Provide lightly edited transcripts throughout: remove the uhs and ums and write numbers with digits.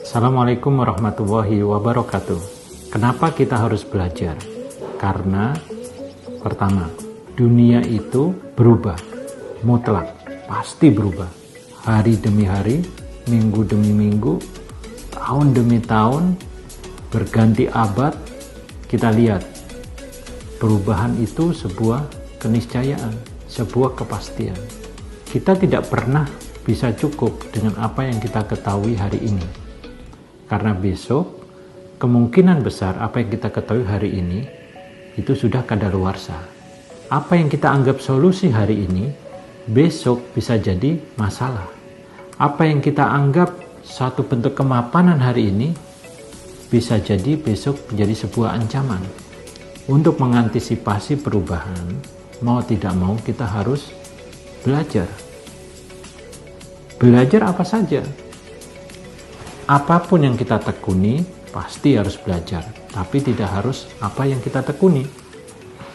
Assalamualaikum warahmatullahi wabarakatuh. Kenapa kita harus belajar? Karena pertama, dunia itu berubah, mutlak, pasti berubah. Hari demi hari, minggu demi minggu, tahun demi tahun, berganti abad, kita lihat perubahan itu sebuah keniscayaan, sebuah kepastian. Kita tidak pernah bisa cukup dengan apa yang kita ketahui hari ini. Karena besok, kemungkinan besar apa yang kita ketahui hari ini, itu sudah kadaluarsa. Apa yang kita anggap solusi hari ini, besok bisa jadi masalah. Apa yang kita anggap satu bentuk kemapanan hari ini, bisa jadi besok menjadi sebuah ancaman. Untuk mengantisipasi perubahan, mau tidak mau kita harus belajar. Belajar apa saja? Apapun yang kita tekuni, pasti harus belajar. Tapi tidak harus apa yang kita tekuni.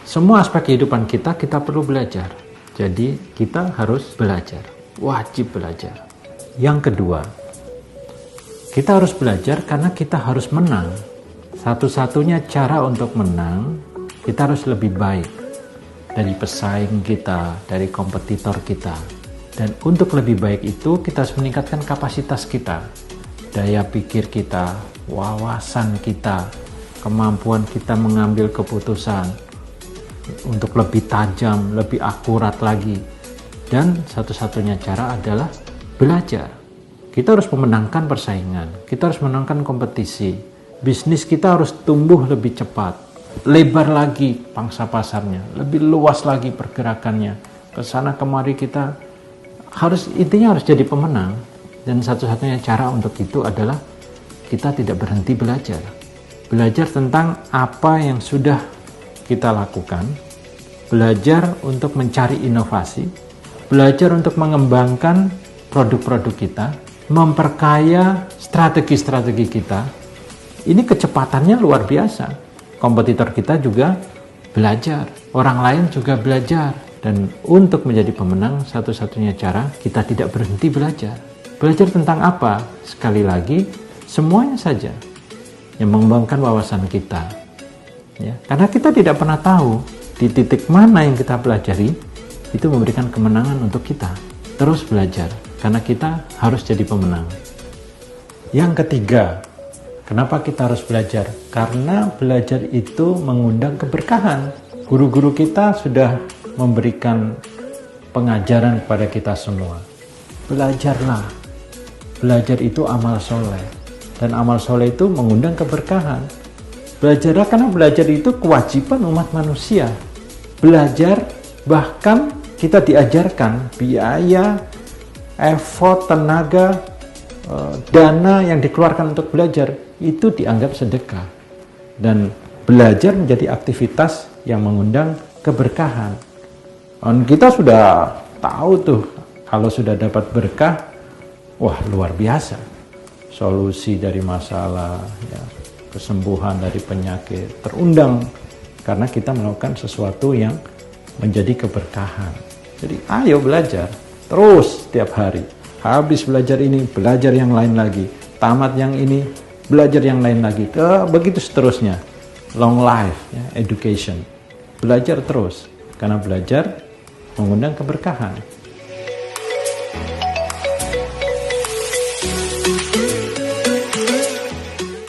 Semua aspek kehidupan kita perlu belajar. Jadi kita harus belajar. Wajib belajar. Yang kedua, kita harus belajar karena kita harus menang. Satu-satunya cara untuk menang, kita harus lebih baik dari pesaing kita, dari kompetitor kita. Dan untuk lebih baik itu, kita harus meningkatkan kapasitas kita. Daya pikir kita, wawasan kita, kemampuan kita mengambil keputusan untuk lebih tajam, lebih akurat lagi. Dan satu-satunya cara adalah belajar. Kita harus memenangkan persaingan, kita harus menangkan kompetisi. Bisnis kita harus tumbuh lebih cepat, lebar lagi pangsa pasarnya, lebih luas lagi pergerakannya. Kesana kemari kita intinya harus jadi pemenang. Dan satu-satunya cara untuk itu adalah kita tidak berhenti belajar. Belajar tentang apa yang sudah kita lakukan, belajar untuk mencari inovasi, belajar untuk mengembangkan produk-produk kita, memperkaya strategi-strategi kita. Ini kecepatannya luar biasa. Kompetitor kita juga belajar, orang lain juga belajar. Dan untuk menjadi pemenang, satu-satunya cara kita tidak berhenti belajar. Belajar tentang apa? Sekali lagi, semuanya saja yang mengembangkan wawasan kita. Ya, karena kita tidak pernah tahu di titik mana yang kita pelajari itu memberikan kemenangan untuk kita. Terus belajar, karena kita harus jadi pemenang. Yang ketiga, kenapa kita harus belajar? Karena belajar itu mengundang keberkahan. Guru-guru kita sudah memberikan pengajaran kepada kita semua. Belajarlah. Belajar itu amal soleh. Dan amal soleh itu mengundang keberkahan. Belajarlah karena belajar itu kewajiban umat manusia. Belajar, bahkan kita diajarkan biaya, effort, tenaga, dana yang dikeluarkan untuk belajar itu dianggap sedekah. Dan belajar menjadi aktivitas yang mengundang keberkahan. Dan kita sudah tahu tuh, kalau sudah dapat berkah, wah luar biasa. Solusi dari masalah, ya, kesembuhan dari penyakit terundang karena kita melakukan sesuatu yang menjadi keberkahan. Jadi ayo belajar terus setiap hari. Habis belajar ini, belajar yang lain lagi. Tamat yang ini, belajar yang lain lagi. Begitu seterusnya. Long life, ya, education. Belajar terus karena belajar mengundang keberkahan.